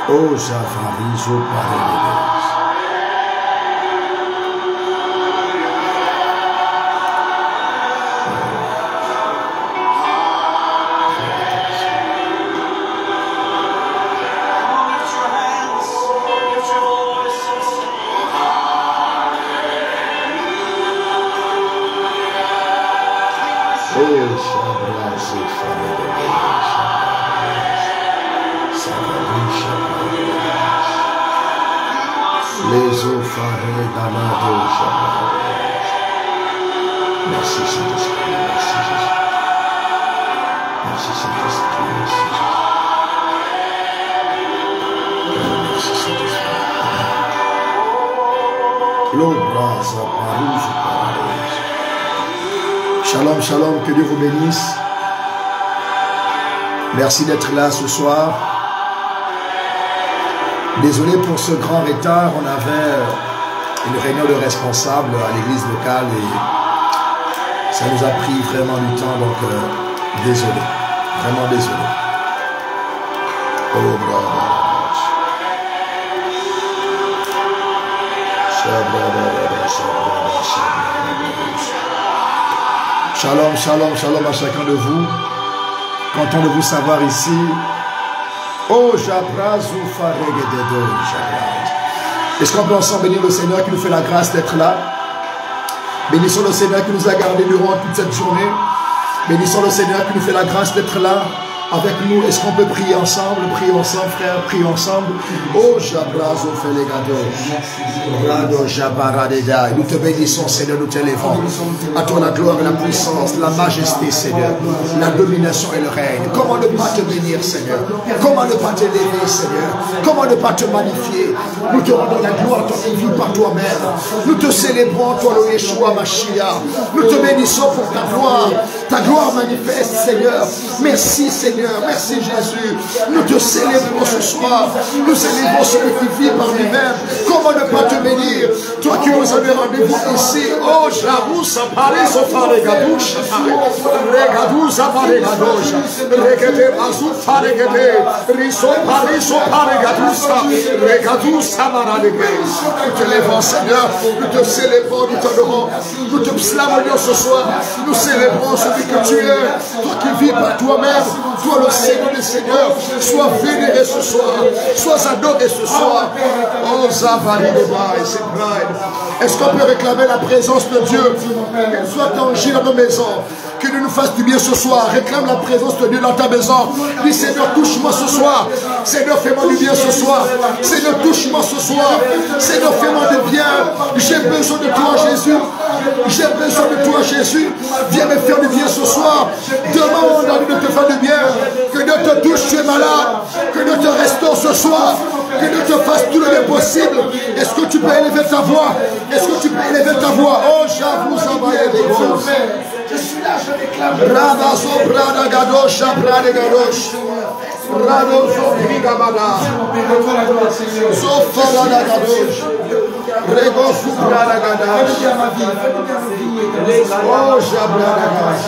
Oh, Javarizo Paredes. Les eaux farées dans la douche. Merci Saint-Esprit, merci Jésus. Merci Saint-Esprit, merci Jésus. Merci Saint-Esprit. L'obrasa parouge paradise. Shalom, shalom, que Dieu vous bénisse. Merci d'être là ce soir. Désolé pour ce grand retard, on avait une réunion de responsables à l'église locale et ça nous a pris vraiment du temps, donc désolé, vraiment désolé. Oh, bravo. Shalom, shalom, shalom à chacun de vous. Content de vous savoir ici. Oh, Jabrazu Faregededo, Jabraz. Est-ce qu'on peut ensemble bénir le Seigneur qui nous fait la grâce d'être là? Bénissons le Seigneur qui nous a gardés durant toute cette journée. Bénissons le Seigneur qui nous fait la grâce d'être là avec nous. Est-ce qu'on peut prier ensemble? Priez ensemble, frère, priez ensemble. Oh, Jabrazu Felegado, Rado Jabaradeda. Nous te bénissons, Seigneur, nous t'élèvons. À toi la gloire et la puissance, la majesté, Seigneur, la domination et le règne. Comment ne pas te bénir, Seigneur? Comment ne pas t'élever, Seigneur? Comment ne pas te magnifier? Nous te rendons la gloire, toi qui vis par toi-même. Nous te célébrons, toi le Yeshua Mashiach. Nous te bénissons pour ta gloire manifeste, Seigneur. Merci, Seigneur. Merci Jésus. Nous te célébrons ce soir. Nous célébrons celui qui vit par lui-même. Comment ne pas te bénir? Toi qui nous avais rendez-vous ici. Oh, Javous, Paris, Faregadouche. Regadouche, Faregadouche. Regede, Azou, Faregede. Riso, Paris, Faregadouche. Regadouche, Samaradege. Nous te lèvons, Seigneur. Nous te célébrons, nous t'adorons. Nous te slamons ce soir. Nous célébrons celui que tu es. Toi qui vis par toi-même. Toi le Seigneur des Seigneurs, sois vénéré ce soir, sois adoré ce soir. Oh Zavari Deba et ses pride. Est-ce qu'on peut réclamer la présence de Dieu? Qu'elle soit tangible dans nos maisons. Que Dieu nous fasse du bien ce soir. Réclame la présence de Dieu dans ta maison. Dis Seigneur, touche-moi ce soir. Seigneur, fais-moi du bien ce soir. Seigneur, touche-moi ce soir. Seigneur, fais-moi du bien. J'ai besoin de toi, Jésus. J'ai besoin de toi, Jésus. Viens me faire du bien ce soir. Demande à Dieu de te faire du bien. Que Dieu te touche, tu es malade. Que Dieu te restaure ce soir. Que Dieu te fasse tout le bien possible. Est-ce que tu peux élever ta voix? Est-ce que tu peux élever ta voix? Oh, j'avoue, ça va y aller. Je suis là, je réclame. Rabazo, Brada, Gadosh, Brada, Gadosh. Radozo, Brigabada. Zofala, Gadosh. Regosu, Brada, Gadosh. Oh, Jabrada, Gadosh.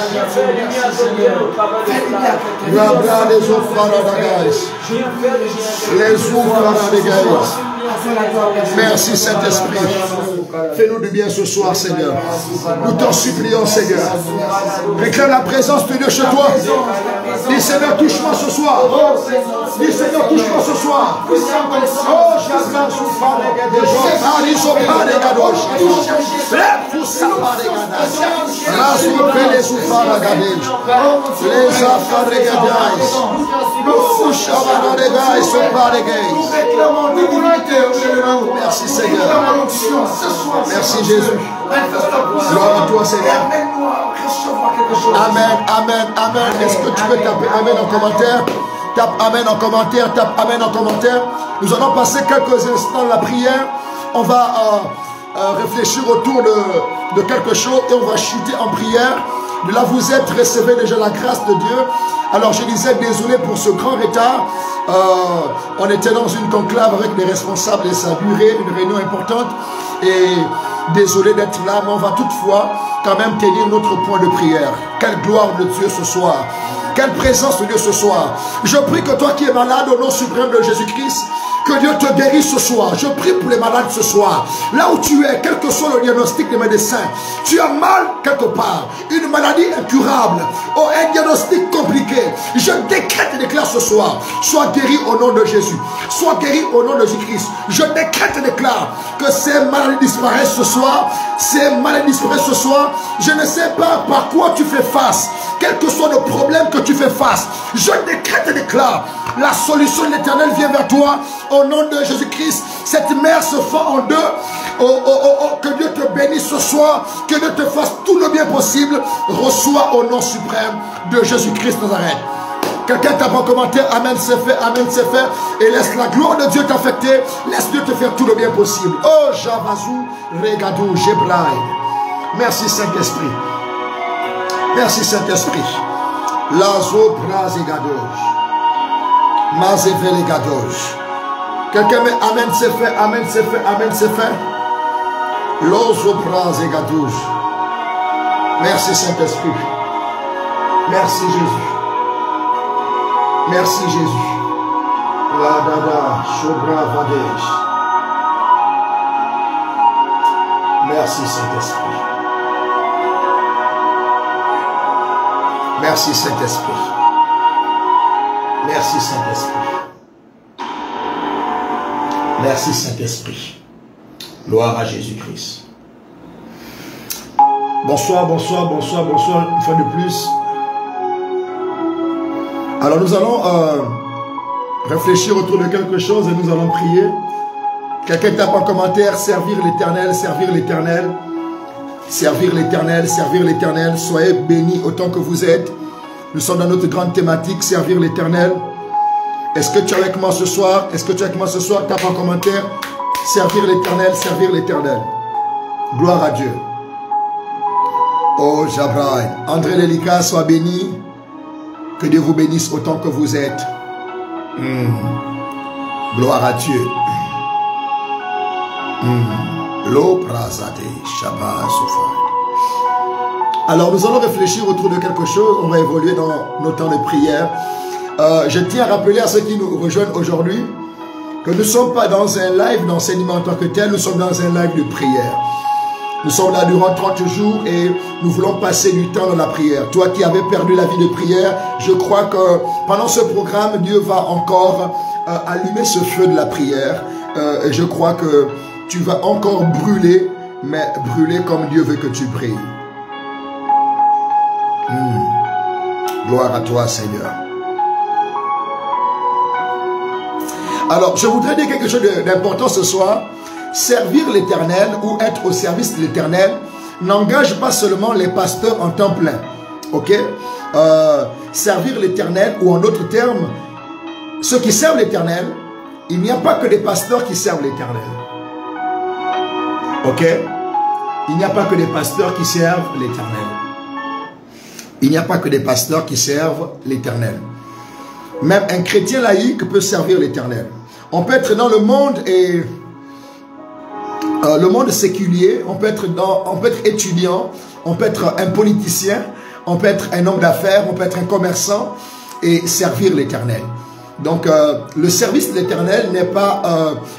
Rabra, les Zofala, Gadosh. Les Zofala, Gadosh. Merci Saint-Esprit. Fais-nous du bien ce soir, Seigneur. Nous t'en supplions, Seigneur. Réclame la présence de Dieu chez toi. Dis Seigneur, touche-moi ce soir. Dis Seigneur, touche-moi ce soir. Oh, j'attends souffrant les merci Seigneur. Merci Jésus. Gloire à toi Seigneur. Amen, amen, amen. Est-ce que tu peux taper amen en commentaire? Tape amen en commentaire, tape amen en commentaire. Nous allons passer quelques instants à la prière. On va réfléchir autour de quelque chose et on va chuter en prière. De là vous êtes, recevez déjà la grâce de Dieu. Alors je disais désolé pour ce grand retard. On était dans une conclave avec les responsables et ça a duré, une réunion importante. Et désolé d'être là, mais on va toutefois quand même tenir notre point de prière. Quelle gloire de Dieu ce soir. Quelle présence de Dieu ce soir. Je prie que toi qui es malade au nom suprême de Jésus-Christ, Que Dieu te guérisse ce soir. Je prie pour les malades ce soir. Là où tu es, quel que soit le diagnostic des médecins, tu as mal quelque part, une maladie incurable, oh, un diagnostic compliqué. Je décrète et déclare ce soir, sois guéri au nom de Jésus. Sois guéri au nom de Jésus-Christ. Je décrète et déclare que ces maladies disparaissent ce soir. Ces maladies disparaissent ce soir. Je ne sais pas par quoi tu fais face, quel que soit le problème que tu fais face. Je décrète et déclare, la solution de l'Éternel vient vers toi au nom de Jésus-Christ. Cette mer se fend en deux. Que Dieu te bénisse ce soir, que Dieu te fasse tout le bien possible. Reçois au nom suprême de Jésus-Christ Nazareth. Quelqu'un tape en commentaire, amen c'est fait, amen c'est fait. Et laisse la gloire de Dieu t'affecter. Laisse Dieu te faire tout le bien possible. Oh Javazou, Regadou, Jebraï. Merci Saint-Esprit. Merci Saint-Esprit. Lazo Brazigadoge. Mazevelegadoge. Quelqu'un met amen c'est fait, amen c'est fait, amen c'est fait. Lozo Brazigadoge. Merci Saint-Esprit. Merci Jésus. Merci Jésus. La dada, Shobra Vadesh. Merci Saint-Esprit. Merci Saint-Esprit. Merci Saint-Esprit. Merci Saint-Esprit. Gloire à Jésus-Christ. Bonsoir, bonsoir, bonsoir, bonsoir, une fois de plus. Alors nous allons réfléchir autour de quelque chose et nous allons prier. Quelqu'un tape en commentaire, servir l'Éternel, servir l'Éternel. Servir l'Éternel, servir l'Éternel. Soyez bénis autant que vous êtes. Nous sommes dans notre grande thématique, servir l'Éternel. Est-ce que tu es avec moi ce soir? Est-ce que tu es avec moi ce soir? Tape en commentaire, servir l'Éternel, servir l'Éternel. Gloire à Dieu. Oh Jabraï. André Lelika, sois béni. Que Dieu vous bénisse autant que vous êtes. Gloire à Dieu. Alors nous allons réfléchir autour de quelque chose. On va évoluer dans nos temps de prière. Je tiens à rappeler à ceux qui nous rejoignent aujourd'hui que nous ne sommes pas dans un live d'enseignement en tant que tel. Nous sommes dans un live de prière. Nous sommes là durant 30 jours et nous voulons passer du temps dans la prière. Toi qui avais perdu la vie de prière, je crois que pendant ce programme, Dieu va encore allumer ce feu de la prière. Et je crois que tu vas encore brûler, mais brûler comme Dieu veut que tu pries. Gloire à toi, Seigneur. Alors, je voudrais dire quelque chose d'important ce soir. Servir l'Éternel ou être au service de l'Éternel n'engage pas seulement les pasteurs en temps plein. Ok? Servir l'Éternel, ou en d'autres termes, ceux qui servent l'Éternel, il n'y a pas que des pasteurs qui servent l'Éternel. Ok? Il n'y a pas que des pasteurs qui servent l'Éternel. Il n'y a pas que des pasteurs qui servent l'Éternel. Même un chrétien laïque peut servir l'Éternel. On peut être dans le monde et le monde séculier, on peut être étudiant, on peut être un politicien, on peut être un homme d'affaires, on peut être un commerçant et servir l'Éternel. Donc le service de l'Éternel n'est pas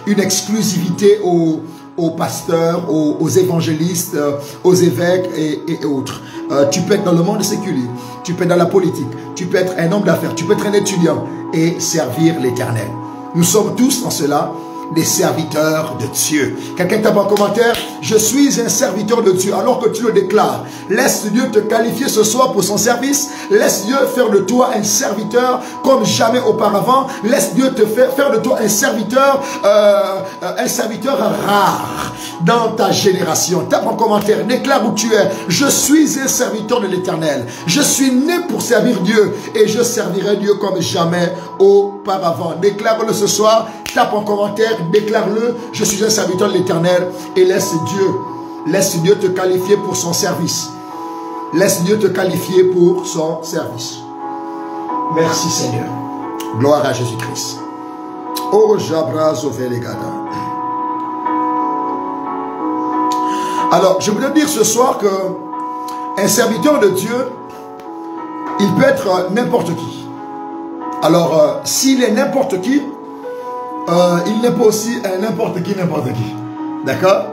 une exclusivité aux pasteurs, aux évangélistes, aux évêques et autres. Tu peux être dans le monde séculier, tu peux être dans la politique, tu peux être un homme d'affaires, tu peux être un étudiant et servir l'Éternel. Nous sommes tous en cela des serviteurs de Dieu. Quelqu'un tape en commentaire, je suis un serviteur de Dieu, alors que tu le déclares. Laisse Dieu te qualifier ce soir pour son service. Laisse Dieu faire de toi un serviteur comme jamais auparavant. Laisse Dieu te faire de toi un serviteur rare dans ta génération. Tape en commentaire, déclare où tu es. Je suis un serviteur de l'Éternel. Je suis né pour servir Dieu et je servirai Dieu comme jamais auparavant. Déclare-le ce soir. Tape en commentaire, déclare-le, je suis un serviteur de l'Éternel et laisse Dieu te qualifier pour son service. Laisse Dieu te qualifier pour son service. Merci Seigneur. Gloire à Jésus-Christ. Oh Jabraz Ovelegada. Alors, je voudrais dire ce soir que un serviteur de Dieu, il peut être n'importe qui. Alors, s'il est n'importe qui, il n'est pas aussi n'importe qui. D'accord?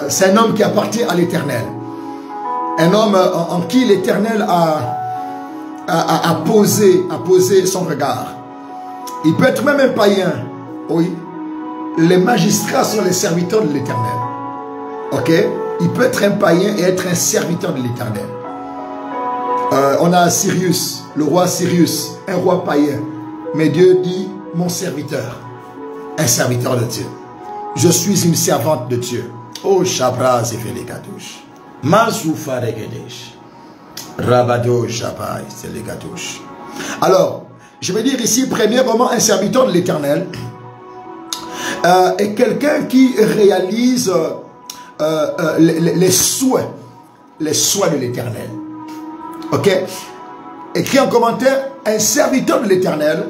C'est un homme qui appartient à l'Éternel. Un homme en qui l'Éternel a posé son regard. Il peut être même un païen. Oui. Les magistrats sont les serviteurs de l'Éternel. Ok? Il peut être un païen et être un serviteur de l'Éternel. On a Sirius, le roi Sirius, un roi païen. Mais Dieu dit, mon serviteur, un serviteur de Dieu. Je suis une servante de Dieu. Oh, Chabraz et Félégatouche. Mazoufa Regedesh. Rabado Jabai, c'est les gatouches. Alors, je vais dire ici, premièrement, un serviteur de l'Éternel est quelqu'un qui réalise les souhaits de l'Éternel. Ok? Écrit en commentaire, un serviteur de l'Éternel,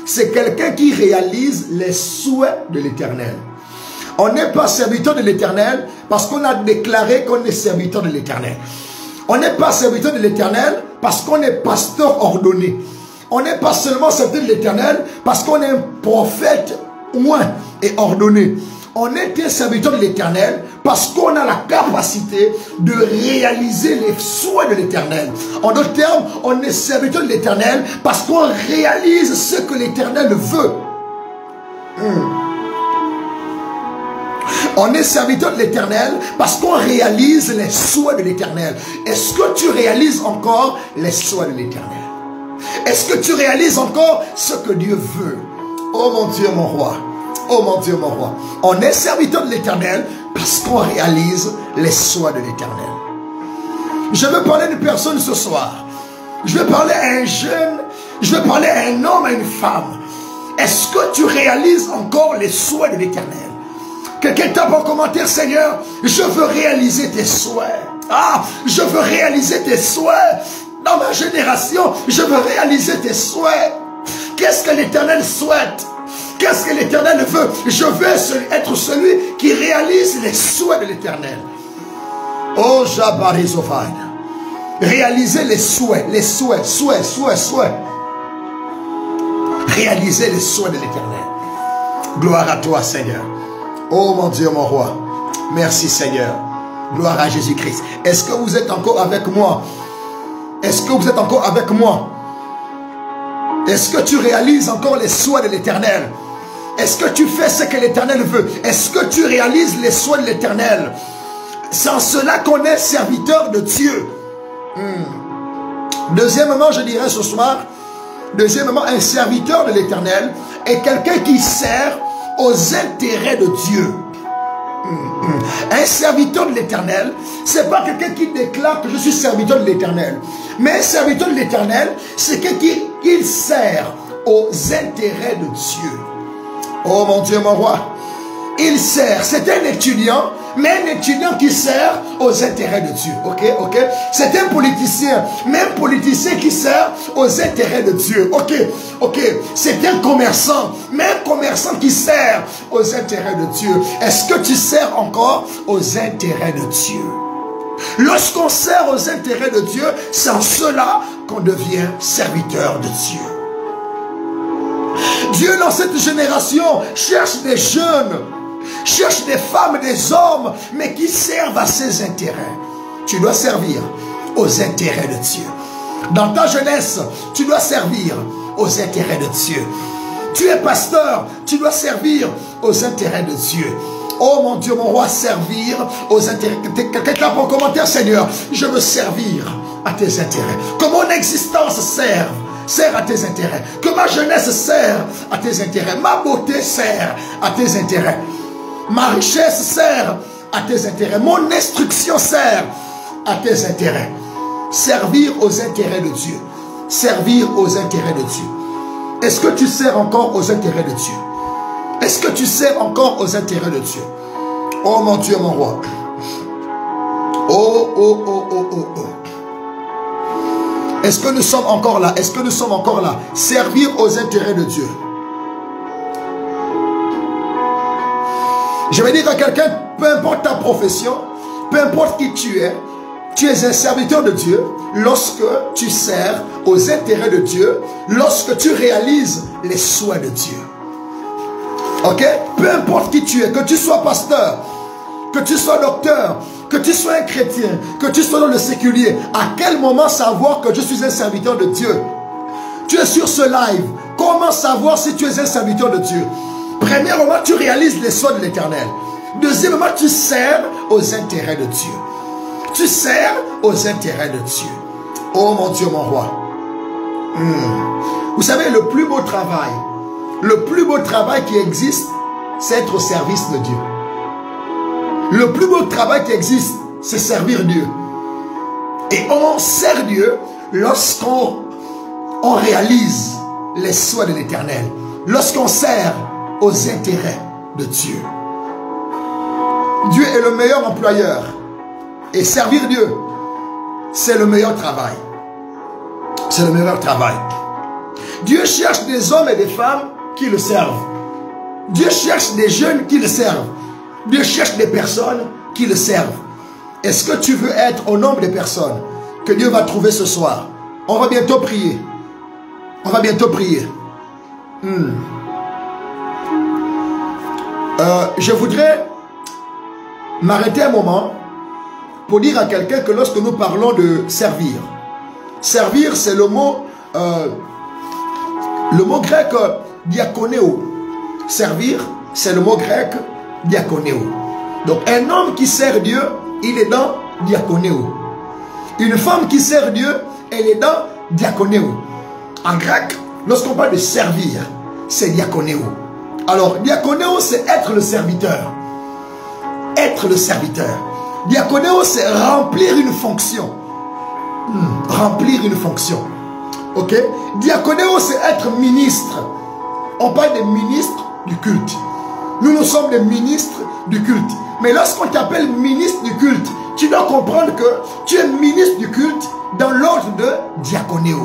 c'est quelqu'un qui réalise les souhaits de l'Éternel. On n'est pas serviteur de l'Éternel parce qu'on a déclaré qu'on est serviteur de l'Éternel. On n'est pas serviteur de l'Éternel parce qu'on est pasteur ordonné. On n'est pas seulement serviteur de l'Éternel parce qu'on est un prophète oint et ordonné. On est un serviteur de l'Éternel parce qu'on a la capacité de réaliser les souhaits de l'Éternel. En d'autres termes, on est serviteur de l'Éternel parce qu'on réalise ce que l'Éternel veut. On est serviteur de l'Éternel parce qu'on réalise les souhaits de l'Éternel. Est-ce que tu réalises encore les souhaits de l'Éternel? Est-ce que tu réalises encore ce que Dieu veut? Oh mon Dieu, mon roi. Oh mon Dieu, mon roi. On est serviteur de l'Éternel parce qu'on réalise les souhaits de l'Éternel. Je veux parler d'une personne ce soir. Je veux parler à un jeune. Je veux parler à un homme, à une femme. Est-ce que tu réalises encore les souhaits de l'Éternel? Quelqu'un tape en commentaire, Seigneur, je veux réaliser tes souhaits. Ah, je veux réaliser tes souhaits. Dans ma génération, je veux réaliser tes souhaits. Qu'est-ce que l'Éternel souhaite? Qu'est-ce que l'Éternel veut? Je veux être celui qui réalise les souhaits de l'Éternel. Oh, Jabarizofan. Réaliser les souhaits, souhaits. Réaliser les souhaits de l'Éternel. Gloire à toi, Seigneur. Oh mon Dieu, mon roi. Merci, Seigneur. Gloire à Jésus-Christ. Est-ce que vous êtes encore avec moi? Est-ce que vous êtes encore avec moi? Est-ce que tu réalises encore les souhaits de l'Éternel? Est-ce que tu fais ce que l'Éternel veut? Est-ce que tu réalises les souhaits de l'Éternel? C'est en cela qu'on est serviteur de Dieu. Deuxièmement, je dirais ce soir, deuxièmement, un serviteur de l'Éternel est quelqu'un qui sert aux intérêts de Dieu. Un serviteur de l'Éternel, c'est pas quelqu'un qui déclare que je suis serviteur de l'Éternel. Mais un serviteur de l'Éternel, c'est quelqu'un qui sert aux intérêts de Dieu. Oh mon Dieu, mon roi. Il sert, c'est un étudiant, mais un étudiant qui sert aux intérêts de Dieu. Ok. C'est un politicien, mais un politicien qui sert aux intérêts de Dieu. Ok. C'est un commerçant, mais un commerçant qui sert aux intérêts de Dieu. Est-ce que tu sers encore aux intérêts de Dieu? Lorsqu'on sert aux intérêts de Dieu, c'est en cela qu'on devient serviteur de Dieu. Dieu dans cette génération cherche des jeunes, cherche des femmes, des hommes, mais qui servent à ses intérêts. Tu dois servir aux intérêts de Dieu. Dans ta jeunesse, tu dois servir aux intérêts de Dieu. Tu es pasteur, tu dois servir aux intérêts de Dieu. Oh mon Dieu, mon roi, servir aux intérêts. Quelqu'un pour commentaire, Seigneur, je veux servir à tes intérêts. Que mon existence sert à tes intérêts. Que ma jeunesse sert à tes intérêts. Ma beauté sert à tes intérêts. Ma richesse sert à tes intérêts. Mon instruction sert à tes intérêts. Servir aux intérêts de Dieu. Servir aux intérêts de Dieu. Est-ce que tu sers encore aux intérêts de Dieu? Est-ce que tu sers encore aux intérêts de Dieu? Oh mon Dieu, mon roi. Oh. Est-ce que nous sommes encore là? Est-ce que nous sommes encore là? Servir aux intérêts de Dieu. Je vais dire à quelqu'un, peu importe ta profession, peu importe qui tu es un serviteur de Dieu lorsque tu sers aux intérêts de Dieu, lorsque tu réalises les souhaits de Dieu. Ok? Peu importe qui tu es, que tu sois pasteur, que tu sois docteur, que tu sois un chrétien, que tu sois dans le séculier, à quel moment savoir que je suis un serviteur de Dieu? Tu es sur ce live, comment savoir si tu es un serviteur de Dieu? Premièrement, tu réalises les soins de l'Éternel. Deuxièmement, tu sers aux intérêts de Dieu. Tu sers aux intérêts de Dieu. Oh mon Dieu, mon roi. Vous savez, le plus beau travail qui existe, c'est être au service de Dieu. Le plus beau travail qui existe, c'est servir Dieu. Et on sert Dieu lorsqu'on réalise les souhaits de l'Éternel. Lorsqu'on sert aux intérêts de Dieu. Dieu est le meilleur employeur. Et servir Dieu, c'est le meilleur travail. C'est le meilleur travail. Dieu cherche des hommes et des femmes qui le servent. Dieu cherche des jeunes qui le servent. Dieu cherche des personnes qui le servent. Est-ce que tu veux être au nombre des personnes que Dieu va trouver ce soir? On va bientôt prier. On va bientôt prier. Je voudrais m'arrêter un moment pour dire à quelqu'un que lorsque nous parlons de servir, servir c'est le mot grec diakonéo. Servir c'est le mot grec diakonéo. Donc un homme qui sert Dieu, il est dans diakonéo. Une femme qui sert Dieu, elle est dans diakonéo. En grec, lorsqu'on parle de servir, c'est diakonéo. Alors, diakonéo, c'est être le serviteur. Être le serviteur. Diakonéo, c'est remplir une fonction. Remplir une fonction. Ok? Diakonéo, c'est être ministre. On parle des ministres du culte. Nous sommes des ministres du culte. Mais lorsqu'on t'appelle ministre du culte, tu dois comprendre que tu es ministre du culte dans l'ordre de diakonéo.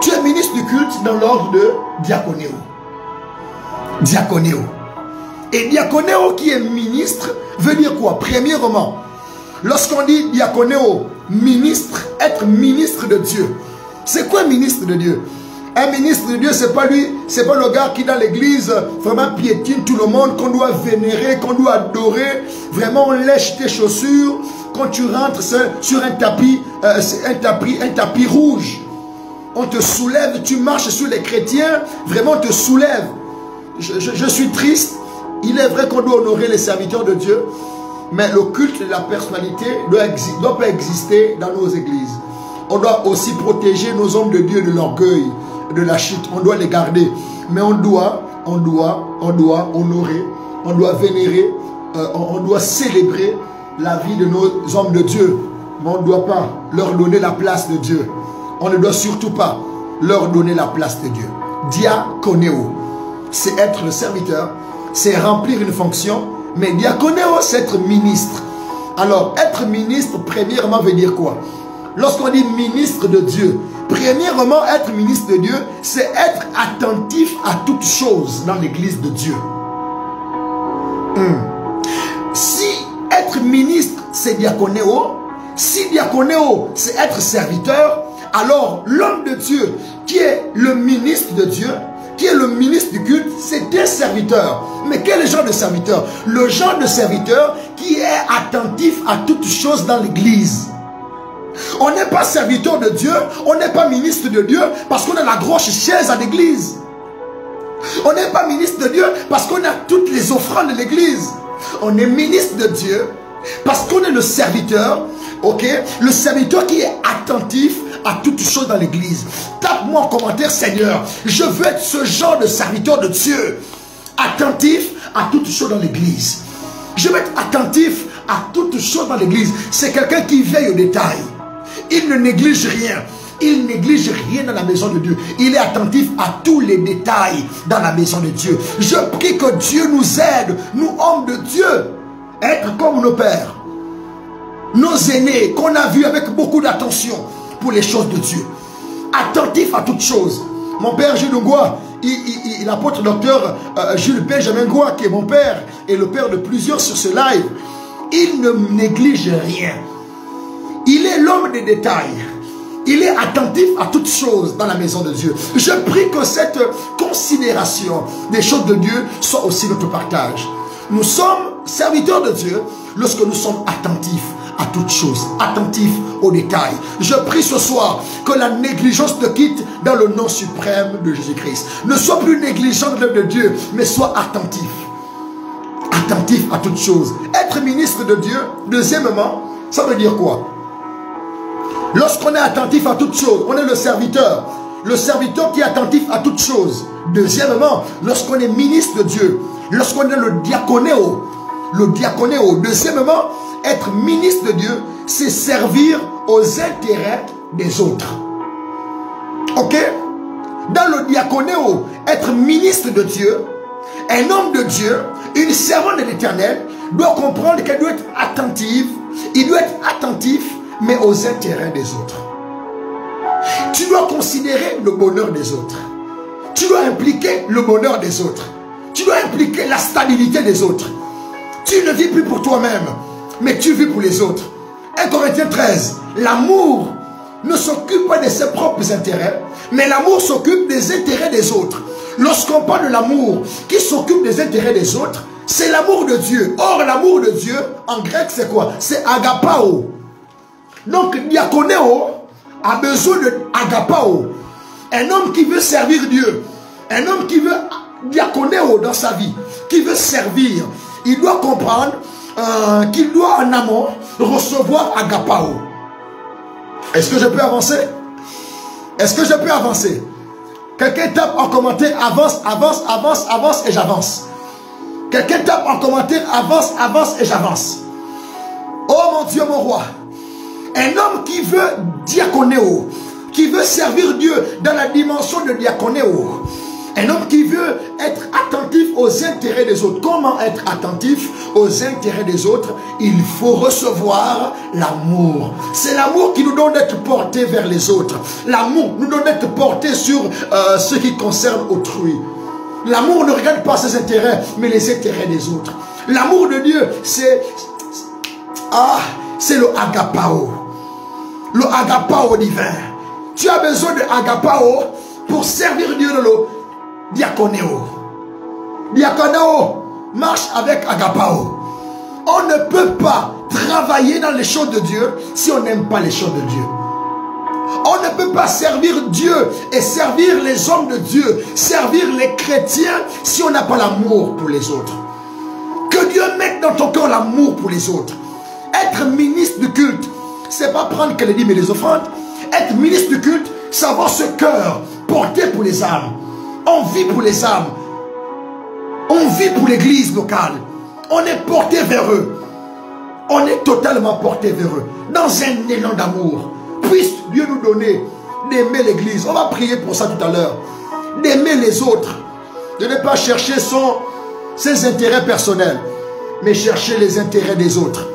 Tu es ministre du culte dans l'ordre de diakonéo. Diakonéo. Et diakonéo qui est ministre veut dire quoi? Premièrement, lorsqu'on dit diakonéo, ministre, être ministre de Dieu. C'est quoi ministre de Dieu? Un ministre de Dieu, c'est pas lui, c'est pas le gars qui dans l'église vraiment piétine tout le monde, qu'on doit vénérer, qu'on doit adorer. Vraiment, on lèche tes chaussures. Quand tu rentres sur un tapis rouge, on te soulève, tu marches sur les chrétiens, vraiment on te soulève. Je suis triste. Il est vrai qu'on doit honorer les serviteurs de Dieu, mais le culte de la personnalité ne doit pas exister dans nos églises. On doit aussi protéger nos hommes de Dieu de l'orgueil, de la chute. On doit les garder. Mais on doit honorer, on doit vénérer, on doit célébrer la vie de nos hommes de Dieu. Mais on ne doit pas leur donner la place de Dieu. On ne doit surtout pas leur donner la place de Dieu. Diakonéo, c'est être le serviteur, c'est remplir une fonction. Mais diakonéo, c'est être ministre. Alors, être ministre, premièrement, veut dire quoi? Lorsqu'on dit ministre de Dieu, premièrement, être ministre de Dieu, c'est être attentif à toutes choses dans l'église de Dieu. Si être ministre, c'est diakonéo, si diakonéo, c'est être serviteur, alors l'homme de Dieu, qui est le ministre de Dieu, qui est le ministre du culte, c'est un serviteur. Mais quel genre de serviteur? Le genre de serviteur qui est attentif à toutes choses dans l'église. On n'est pas serviteur de Dieu, on n'est pas ministre de Dieu parce qu'on a la grosse chaise à l'église. On n'est pas ministre de Dieu parce qu'on a toutes les offrandes de l'église. On est ministre de Dieu parce qu'on est le serviteur, ok? Le serviteur qui est attentif à toutes choses dans l'église. Tape-moi en commentaire, Seigneur, je veux être ce genre de serviteur de Dieu, attentif à toutes choses dans l'église. Je veux être attentif à toutes choses dans l'église. C'est quelqu'un qui veille aux détails. Il ne néglige rien. Il ne néglige rien dans la maison de Dieu. Il est attentif à tous les détails dans la maison de Dieu. Je prie que Dieu nous aide, nous hommes de Dieu, à être comme nos pères, nos aînés, qu'on a vus avec beaucoup d'attention pour les choses de Dieu. Attentif à toutes choses. Mon père Jules Ngoua, l'apôtre docteur Jules Benjamin Ngoua, qui est mon père et le père de plusieurs sur ce live, il ne néglige rien. Il est l'homme des détails. il est attentif à toutes choses dans la maison de Dieu. Je prie que cette considération des choses de Dieu soit aussi notre partage. Nous sommes serviteurs de Dieu lorsque nous sommes attentifs à toutes choses, attentifs aux détails. Je prie ce soir que la négligence te quitte dans le nom suprême de Jésus-Christ. Ne sois plus négligent de l'œuvre de Dieu, mais sois attentif. Attentif à toutes choses. Être ministre de Dieu, deuxièmement, ça veut dire quoi? Lorsqu'on est attentif à toutes choses, on est le serviteur qui est attentif à toutes choses. Deuxièmement, lorsqu'on est ministre de Dieu, lorsqu'on est le diaconéo, deuxièmement, être ministre de Dieu, c'est servir aux intérêts des autres. Ok? Dans le diaconéo, être ministre de Dieu, un homme de Dieu, une servante de l'Éternel, doit comprendre qu'elle doit être attentive, il doit être attentif, mais aux intérêts des autres. Tu dois considérer le bonheur des autres. Tu dois impliquer le bonheur des autres. Tu dois impliquer la stabilité des autres. Tu ne vis plus pour toi-même, mais tu vis pour les autres. 1 Corinthiens 13, l'amour ne s'occupe pas de ses propres intérêts, mais l'amour s'occupe des intérêts des autres. Lorsqu'on parle de l'amour qui s'occupe des intérêts des autres, c'est l'amour de Dieu. Or, l'amour de Dieu, en grec, c'est quoi? C'est agapao. Donc, diaconéo a besoin de agapao. Un homme qui veut servir Dieu, un homme qui veut diaconéo dans sa vie, qui veut servir, il doit comprendre qu'il doit en amont recevoir agapao. Est-ce que je peux avancer? Est-ce que je peux avancer? Quelqu'un tape en commentaire, avance, avance, avance, avance et j'avance. Quelqu'un tape en commentaire, avance, avance et j'avance. Oh mon Dieu, mon roi. Un homme qui veut diaconéo, qui veut servir Dieu dans la dimension de diaconéo. Un homme qui veut être attentif aux intérêts des autres. Comment être attentif aux intérêts des autres? Il faut recevoir l'amour. C'est l'amour qui nous donne d'être portés vers les autres. L'amour nous donne d'être portés sur ce qui concerne autrui. L'amour ne regarde pas ses intérêts, mais les intérêts des autres. L'amour de Dieu, c'est le agapao. Le agapao divin. Tu as besoin de agapao pour servir Dieu dans le diaconéo. Diaconéo marche avec agapao. On ne peut pas travailler dans les choses de Dieu si on n'aime pas les choses de Dieu. On ne peut pas servir Dieu et servir les hommes de Dieu, servir les chrétiens si on n'a pas l'amour pour les autres. Que Dieu mette dans ton cœur l'amour pour les autres. Être ministre du culte, c'est pas prendre que les dîmes et les offrandes. Être ministre du culte, c'est avoir ce cœur porté pour les âmes. On vit pour les âmes. On vit pour l'église locale. On est porté vers eux. On est totalement porté vers eux. Dans un élan d'amour. Puisse Dieu nous donner d'aimer l'église. On va prier pour ça tout à l'heure. D'aimer les autres. De ne pas chercher ses intérêts personnels, mais chercher les intérêts des autres.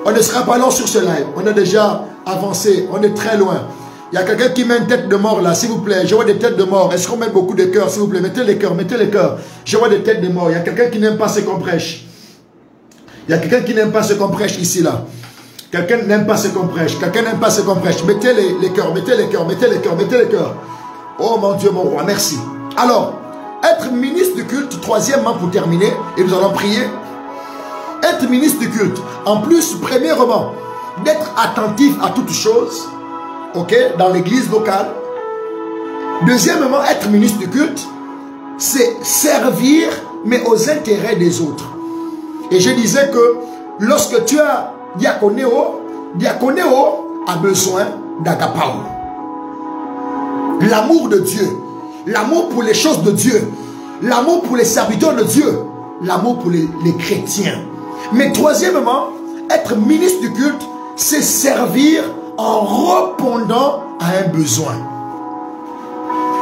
On ne sera pas long sur ce live. On a déjà avancé. On est très loin. Il y a quelqu'un qui met une tête de mort là, s'il vous plaît. Je vois des têtes de mort. Est-ce qu'on met beaucoup de cœurs, s'il vous plaît? Mettez les cœurs, mettez les cœurs. Je vois des têtes de mort. Il y a quelqu'un qui n'aime pas ce qu'on prêche. Il y a quelqu'un qui n'aime pas ce qu'on prêche ici là. Quelqu'un n'aime pas ce qu'on prêche. Quelqu'un n'aime pas ce qu'on prêche. Mettez les cœurs, mettez les cœurs, mettez les cœurs, mettez les cœurs. Oh mon Dieu, mon roi, merci. Alors, être ministre du culte, troisièmement pour terminer, et nous allons prier. Être ministre du culte, en plus, premièrement, d'être attentif à toutes choses, ok, dans l'église locale. Deuxièmement, être ministre du culte, c'est servir, mais aux intérêts des autres. Et je disais que lorsque tu as diaconéo a besoin d'agapao. L'amour de Dieu, l'amour pour les choses de Dieu, l'amour pour les serviteurs de Dieu, l'amour pour les chrétiens. Mais troisièmement, être ministre du culte, c'est servir en répondant à un besoin.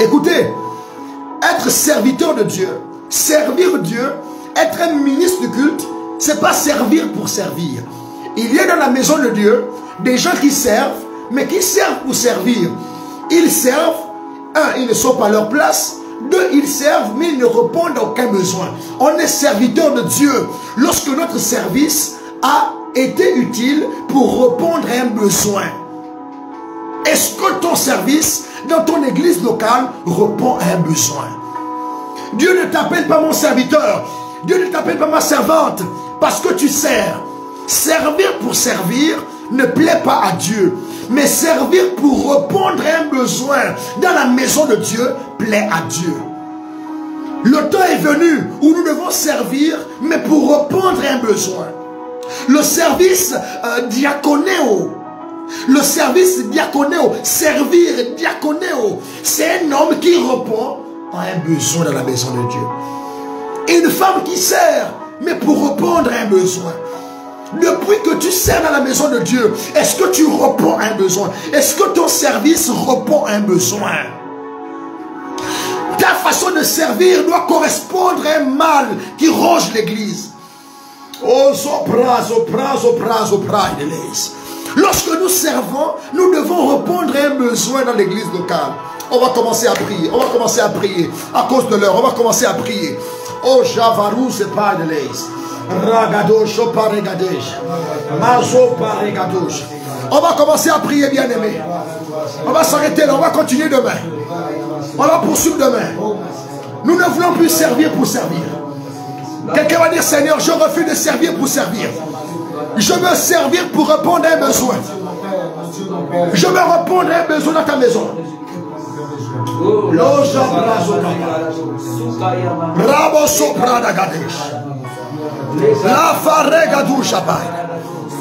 Écoutez, être serviteur de Dieu, servir Dieu, être un ministre du culte, c'est pas servir pour servir. Il y a dans la maison de Dieu des gens qui servent, mais qui servent pour servir. Ils servent, un, ils ne sont pas à leur place. Deux, ils servent, mais ils ne répondent à aucun besoin. On est serviteur de Dieu lorsque notre service a été utile pour répondre à un besoin. Est-ce que ton service dans ton église locale répond à un besoin? Dieu ne t'appelle pas mon serviteur. Dieu ne t'appelle pas ma servante parce que tu sers. Servir pour servir ne plaît pas à Dieu. Mais servir pour répondre à un besoin dans la maison de Dieu plaît à Dieu. Le temps est venu où nous devons servir, mais pour répondre à un besoin. Le service diaconéo. Le service diaconéo, servir diaconéo, c'est un homme qui répond à un besoin dans la maison de Dieu. Et une femme qui sert, mais pour répondre à un besoin. Depuis que tu sers dans la maison de Dieu, est-ce que tu réponds à un besoin? Est-ce que ton service répond à un besoin? Ta façon de servir doit correspondre à un mal qui ronge l'église. Oh, lorsque nous servons, nous devons répondre à un besoin dans l'église locale. On va commencer à prier. On va commencer à prier. À cause de l'heure, on va commencer à prier. Oh, Javarou, c'est pas de l'aise. Ragadosh, Paregadesh. Mazo Paregadosh. On va commencer à prier, bien-aimé. On va s'arrêter là, on va continuer demain. On va poursuivre demain. Nous ne voulons plus servir pour servir. Quelqu'un va dire, Seigneur, je refuse de servir pour servir. Je veux servir pour répondre à un besoin. Je veux répondre à un besoin dans ta maison.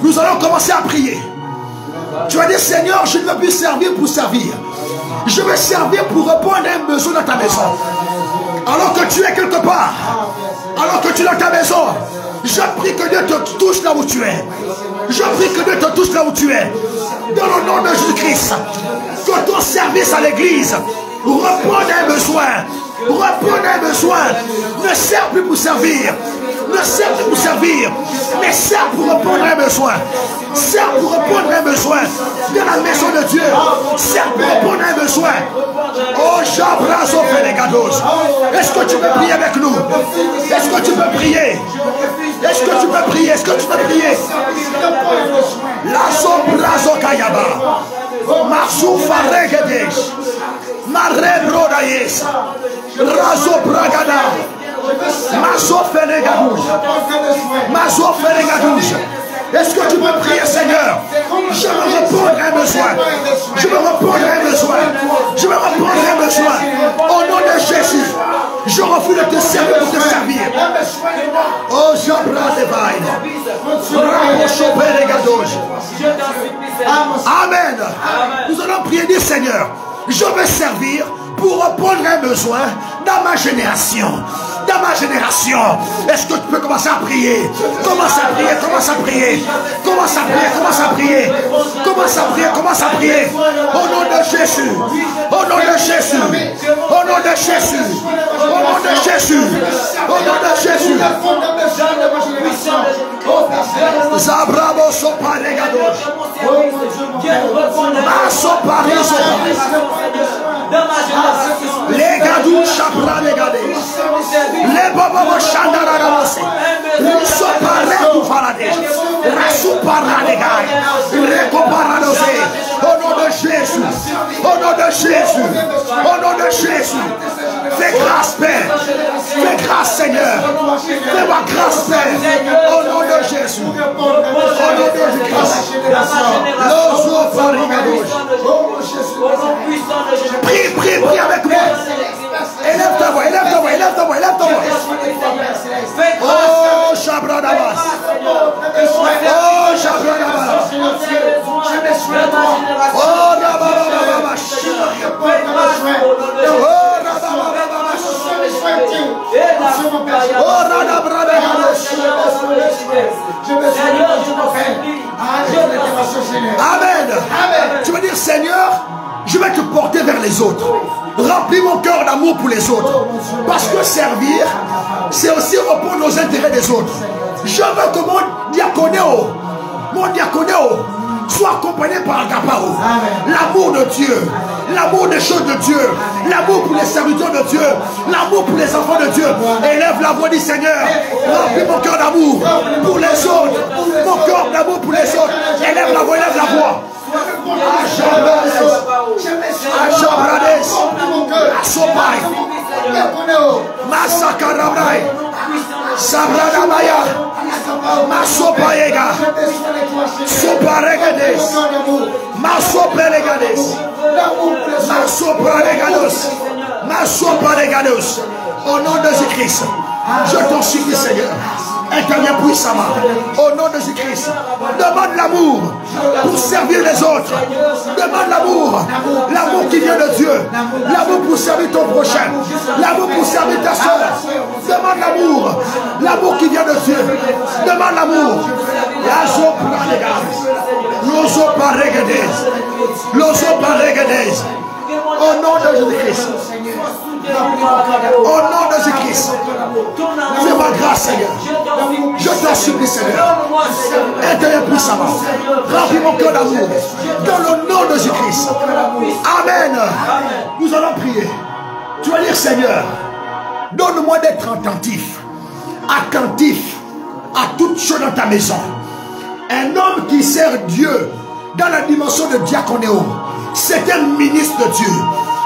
Nous allons commencer à prier. Tu vas dire, Seigneur, je ne veux plus servir pour servir. Je veux servir pour répondre à un besoin dans ta maison. Alors que tu es quelque part, alors que tu es dans ta maison, je prie que Dieu te touche là où tu es. Je prie que Dieu te touche là où tu es. Dans le nom de Jésus-Christ, que ton service à l'église réponde à un besoin. Réponde à un besoin. Ne sers plus pour servir. Ne sers plus pour servir. Mais sers pour répondre à un besoin. Sers pour répondre à un besoin. Dans la maison de Dieu. Sers pour répondre à un besoin. Oh, Jabrazo Fénégados. Est-ce que tu peux prier avec nous? Est-ce que tu peux prier? Est-ce que tu peux prier? Est-ce que tu peux prier? La Sobrazo Kayaba. Marsou Faregedesh. Marre Brodaïs. Razo Bragada. Mazo Fénégadouche. Mazo Fénégadouche. Est-ce que tu peux prier, Seigneur? Je veux répondre à un besoin. Je veux répondre à un besoin. Je veux répondre à un besoin. Au nom de Jésus, je refuse de te servir pour te servir. Oh, Jabra Devaï. Amen. Nous allons prier, dire, Seigneur, je veux servir pour répondre à un besoin dans ma génération. Dans ma génération, est-ce que tu peux commencer à prier? Commence à prier, commence à prier. Commence à prier, commence à prier. Commence à prier, commence à prier. Au nom de Jésus. Au nom de Jésus. Au nom de Jésus. Au nom de Jésus. Au nom de Jésus. Zabrabo soparegados. Masopariso. Les gadou chapra les gadés. Les babos chandarabase. Ils sont parés pour Faraday. Rassou paradegay. Récomparadosé. Au nom de Jésus. Au nom de Jésus. Au nom de Jésus. Fais grâce, Père. Fais grâce, Seigneur. Fais-moi grâce, Père. Au nom de Jésus. Au nom de Jésus. L'ozo parigados. Prie, prie, prie avec moi. Élève ta voix, élève ta voix, élève ta voix, élève ta voix. Oh, Chabradabas. Oh, Chabradabas. Oh, Rababababas. Oh, Rababababas. Oh, Radabradabas. Amen. Tu veux dire, Seigneur, je vais te porter vers les autres. Remplis mon cœur d'amour pour les autres. Parce que servir, c'est aussi répondre aux intérêts des autres. Je veux que mon diaconéo soit accompagné par agapao. L'amour de Dieu, l'amour des choses de Dieu, l'amour pour les serviteurs de Dieu, l'amour pour les enfants de Dieu. Élève la voix du Seigneur. Remplis mon cœur d'amour pour les autres. Mon cœur d'amour pour les autres. Élève la voix, élève la voix. Massakaramai. Sabradamaya. Masopaega. Soparegades. Masoperegades. Masoparegados. Masoparegados. Au nom de Jésus-Christ, je t'en supplie, Seigneur. Interviens puissamment. Au nom de Jésus-Christ, demande l'amour pour servir les autres. Demande l'amour. L'amour qui vient de Dieu. L'amour pour servir ton prochain. L'amour pour servir ta soeur. Demande l'amour. L'amour qui vient de Dieu. Demande l'amour. Au nom de Jésus-Christ. Au nom de Jésus-Christ. Fais-moi grâce, Seigneur. Je t'en supplie, Seigneur. Interviens puissamment. Remplis mon cœur d'amour. Dans le nom de Jésus-Christ. Amen. Nous allons prier. Tu vas dire, Seigneur, donne-moi d'être attentif à toutes choses dans ta maison. Un homme qui sert Dieu dans la dimension de diaconéo, c'est un ministre de Dieu.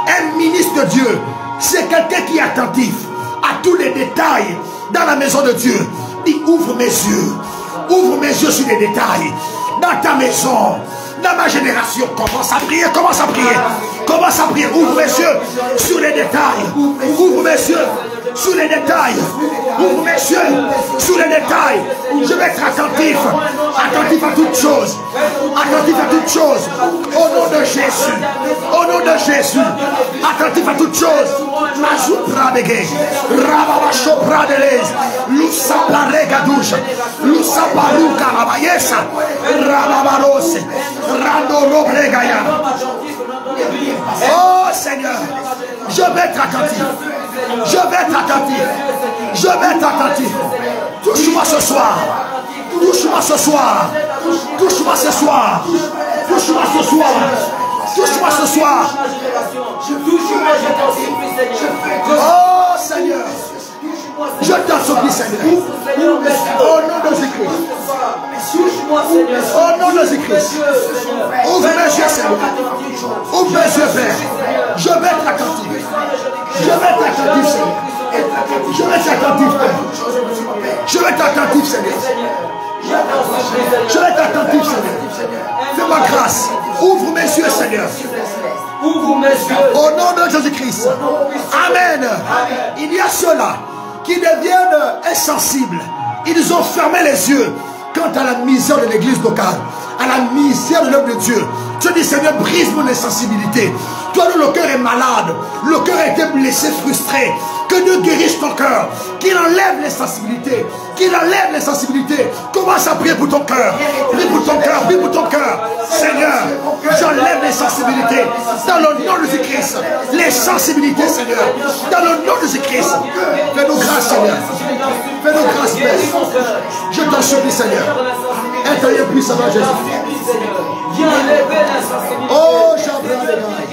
Un ministre de Dieu, c'est quelqu'un qui est attentif à tous les détails dans la maison de Dieu. Dis, ouvre mes yeux. Ouvre mes yeux sur les détails. Dans ta maison, dans ma génération, commence à prier, commence à prier. Commence à prier. Ouvre mes yeux sur les détails. Ouvre mes yeux sur les détails. Ouvre mes yeux sur les détails. Je vais être attentif. Attentif à toutes choses. Attentif à toutes choses. Au nom de Jésus. Au nom de Jésus. Attentif à toutes choses. Mazupradege. Rababashopradele. Lusaparegadouche. Lusaparuka rabayesa. Rababarose. Randorobregaya. Oh Seigneur, je vais être attentif. Je vais être attentif. Je vais être attentif. Touche-moi ce soir. Touche-moi ce soir. Touche-moi ce soir. Touche-moi ce soir. Touche-moi ce soir. Oh Seigneur. Je t'en supplie, Seigneur. Au nom de Jésus-Christ. Au nom de Jésus-Christ. Ouvre mes yeux, Seigneur. Ouvre mes yeux, Père. Je vais être attentif. Je vais être attentif, Seigneur. Je vais être attentif, Père. Je vais être attentif, Seigneur. Je vais être attentif, Seigneur. Fais-moi grâce. Ouvre mes yeux, Seigneur. Ouvre mes yeux. Au nom de Jésus-Christ. Amen. Il y a ceux-là qui deviennent insensibles. Ils ont fermé les yeux quant à la misère de l'église locale, à la misère de l'œuvre de Dieu. Tu dis, Seigneur, brise mon insensibilité. Toi, le cœur est malade, le cœur a été blessé, frustré. Que Dieu guérisse ton cœur, qu'il enlève l'insensibilité, qu'il enlève l'insensibilité. Commence à prier pour ton cœur. Prie pour ton cœur, prie pour ton cœur. Seigneur, j'enlève l'insensibilité dans le nom de Jésus-Christ. L'insensibilité, Seigneur, dans le nom de Jésus-Christ. Fais-nous grâce, Seigneur. Fais-nous grâce, Père. Je t'en supplie, Seigneur. Interviens puissamment, Jésus. Oh, j'abrande les gars.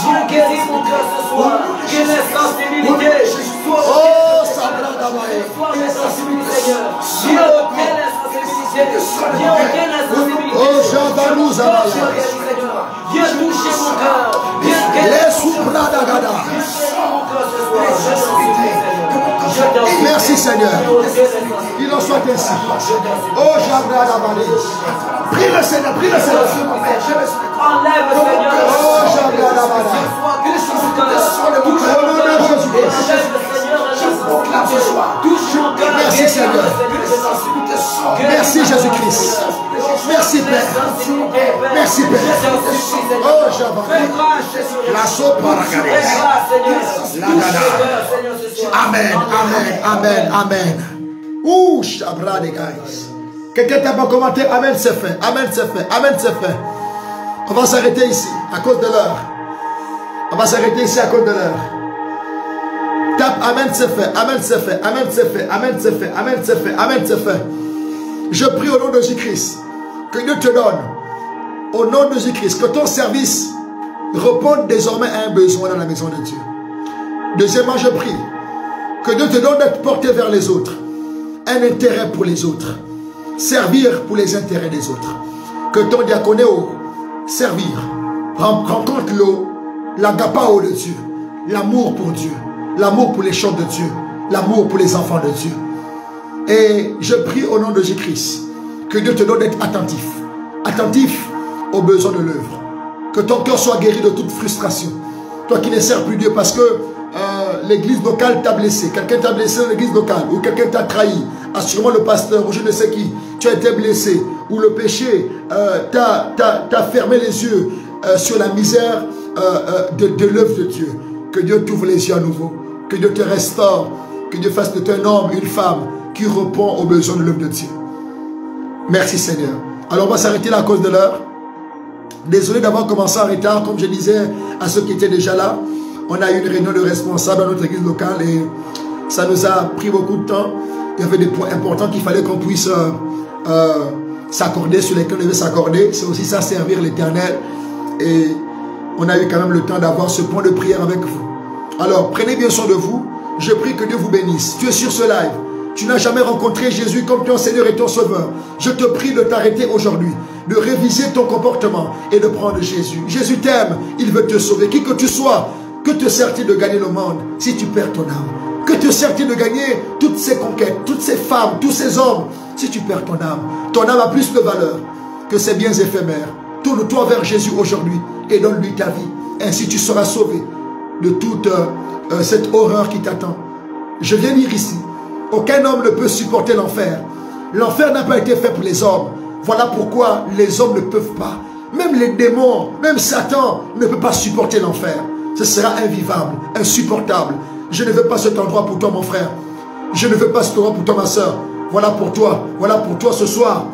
Viens guérir mon cœur ce soir. Viens l'insensibilité. Oh, Sabradamae. Viens ôter l'insensibilité. Viens ôter l'insensibilité. Oh, Jabarouza. Viens toucher mon cœur. Viens guérir. Les Soupradagada. Merci, Seigneur. Qu'il en soit ainsi. Oh, Jabradamae. Prie le Seigneur, prie le Seigneur. Enlève, Seigneur. Oh, Jabradamae. Merci, Seigneur. Merci, Jésus-Christ. Merci, Père. Merci, Père. Oh, Jabradamae. La soparagade. Amen, amen, amen, amen. Ouh, Chabra des guys. Quelqu'un tape en commentaire. Amen, c'est fait. Amen, c'est fait. Amen, c'est fait. On va s'arrêter ici à cause de l'heure. On va s'arrêter ici à cause de l'heure. Tape Amen, c'est fait. Amen, c'est fait. Amen, c'est fait. Amen, c'est fait. Amen, c'est fait. Amen, c'est fait. Je prie au nom de Jésus-Christ que Dieu te donne, au nom de Jésus-Christ, que ton service réponde désormais à un besoin dans la maison de Dieu. Deuxièmement, je prie que Dieu te donne d'être porté vers les autres, un intérêt pour les autres, servir pour les intérêts des autres. Que ton diaconéo, servir, rencontre l'agapao de Dieu, l'amour pour Dieu, l'amour pour les choses de Dieu, l'amour pour les enfants de Dieu. Et je prie au nom de Jésus-Christ que Dieu te donne d'être attentif, attentif aux besoins de l'œuvre. Que ton cœur soit guéri de toute frustration. Toi qui ne sers plus Dieu parce que l'église locale t'a blessé, quelqu'un t'a blessé dans l'église locale, ou quelqu'un t'a trahi, assurément le pasteur, ou je ne sais qui, tu as été blessé, ou le péché t'a fermé les yeux sur la misère de l'œuvre de Dieu. Que Dieu t'ouvre les yeux à nouveau, que Dieu te restaure, que Dieu fasse de toi un homme, une femme qui répond aux besoins de l'œuvre de Dieu. Merci Seigneur. Alors on va s'arrêter là à cause de l'heure. Désolé d'avoir commencé en retard, comme je disais à ceux qui étaient déjà là. On a eu une réunion de responsables à notre église locale et ça nous a pris beaucoup de temps. Il y avait des points importants qu'il fallait qu'on puisse s'accorder, sur lesquels on devait s'accorder. C'est aussi ça, servir l'Éternel. Et on a eu quand même le temps d'avoir ce point de prière avec vous. Alors, prenez bien soin de vous. Je prie que Dieu vous bénisse. Tu es sur ce live. Tu n'as jamais rencontré Jésus comme ton Seigneur et ton Sauveur. Je te prie de t'arrêter aujourd'hui, de réviser ton comportement et de prendre Jésus. Jésus t'aime, il veut te sauver. Qui que tu sois, que te sert-il de gagner le monde si tu perds ton âme? Que te sert-il de gagner toutes ces conquêtes, toutes ces femmes, tous ces hommes si tu perds ton âme? Ton âme a plus de valeur que ces biens éphémères. Tourne-toi vers Jésus aujourd'hui et donne-lui ta vie. Ainsi tu seras sauvé de toute cette horreur qui t'attend. Je viens dire ici, aucun homme ne peut supporter l'enfer. L'enfer n'a pas été fait pour les hommes. Voilà pourquoi les hommes ne peuvent pas. Même les démons, même Satan ne peut pas supporter l'enfer. Ce sera invivable, insupportable. Je ne veux pas cet endroit pour toi mon frère. Je ne veux pas cet endroit pour toi ma soeur. Voilà pour toi ce soir.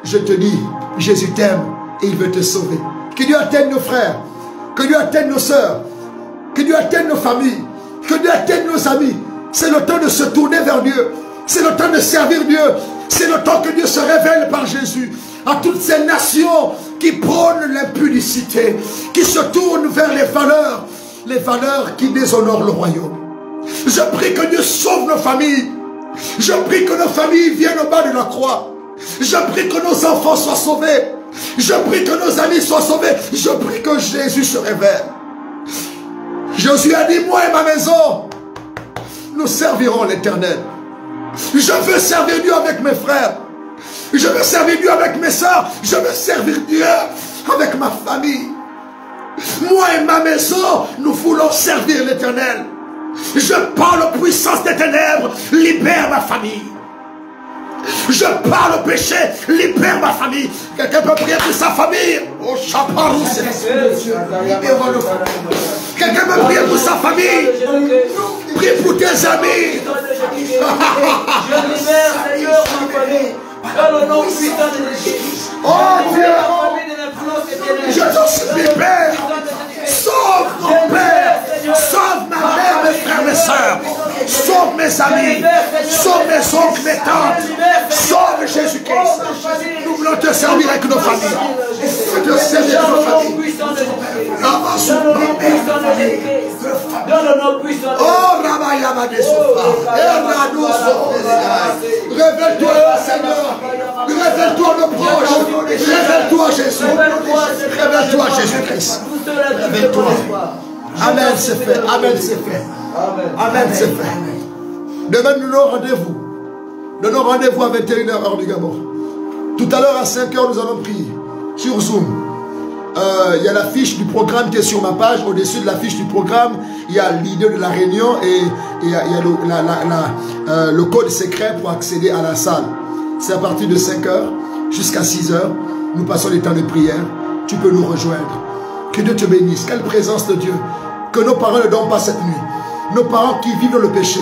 Je te dis, Jésus t'aime et il veut te sauver. Que Dieu atteigne nos frères, que Dieu atteigne nos soeurs, que Dieu atteigne nos familles, que Dieu atteigne nos amis. C'est le temps de se tourner vers Dieu. C'est le temps de servir Dieu. C'est le temps que Dieu se révèle par Jésus à toutes ces nations qui prônent l'impudicité, qui se tournent vers les valeurs qui déshonorent le royaume. Je prie que Dieu sauve nos familles. Je prie que nos familles viennent au bas de la croix. Je prie que nos enfants soient sauvés. Je prie que nos amis soient sauvés. Je prie que Jésus se révèle. Jésus a dit, moi et ma maison, nous servirons l'Éternel. Je veux servir Dieu avec mes frères. Je veux servir Dieu avec mes soeurs. Je veux servir Dieu avec ma famille. Moi et ma maison, nous voulons servir l'Éternel. Je parle aux puissances des ténèbres, libère ma famille. Je parle au péché, libère ma famille. Quelqu'un peut prier pour sa famille. Oh, chaparou, c'est quelqu'un peut prier pour sa famille. Prie pour tes amis. Je libère, Seigneur, ma famille. Dans le nom puissant de Jésus. Oh Dieu, je te supplie, Père. Sauve mon Père. Sauve ma mère, mes frères, mes soeurs. Sauve mes amis. Sauve mes oncles, mes tantes. Sauve Jésus-Christ. Nous voulons te servir avec nos familles. Te servir avec nos familles. Dans le nom puissant de Jésus. Oh, Rabayama des Sofa. Révèle-toi, Seigneur. Révèle-toi, nos proches. Révèle-toi, Jésus. Révèle-toi, Jésus-Christ. Révèle-toi. Amen, c'est fait. Amen, c'est fait. Amen, c'est fait. Demain, nous aurons rendez-vous. Nous aurons rendez-vous à 21h, heure du Gabon. Tout à l'heure, à 5h, nous allons prier sur Zoom. Il y a la fiche du programme qui est sur ma page. Au-dessus de la fiche du programme, il y a l'idée de la réunion et il y a le code secret pour accéder à la salle. C'est à partir de 5h jusqu'à 6h. Nous passons les temps de prière. Tu peux nous rejoindre. Que Dieu te bénisse. Quelle présence de Dieu. Que nos parents ne dorment pas cette nuit. Nos parents qui vivent dans le péché,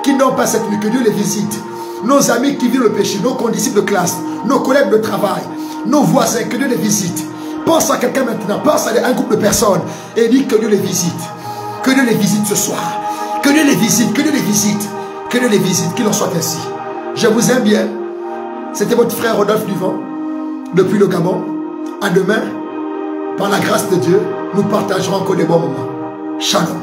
qui ne dorment pas cette nuit, que Dieu les visite. Nos amis qui vivent le péché, nos condisciples de classe, nos collègues de travail, nos voisins, que Dieu les visite. Pense à quelqu'un maintenant, pense à un groupe de personnes et dis que Dieu les visite. Que Dieu les visite ce soir. Que Dieu les visite, que Dieu les visite. Que Dieu les visite, qu'il en soit ainsi. Je vous aime bien. C'était votre frère Rodolphe Duvant, depuis le Gabon. À demain, par la grâce de Dieu, nous partagerons encore des bons moments. Shalom.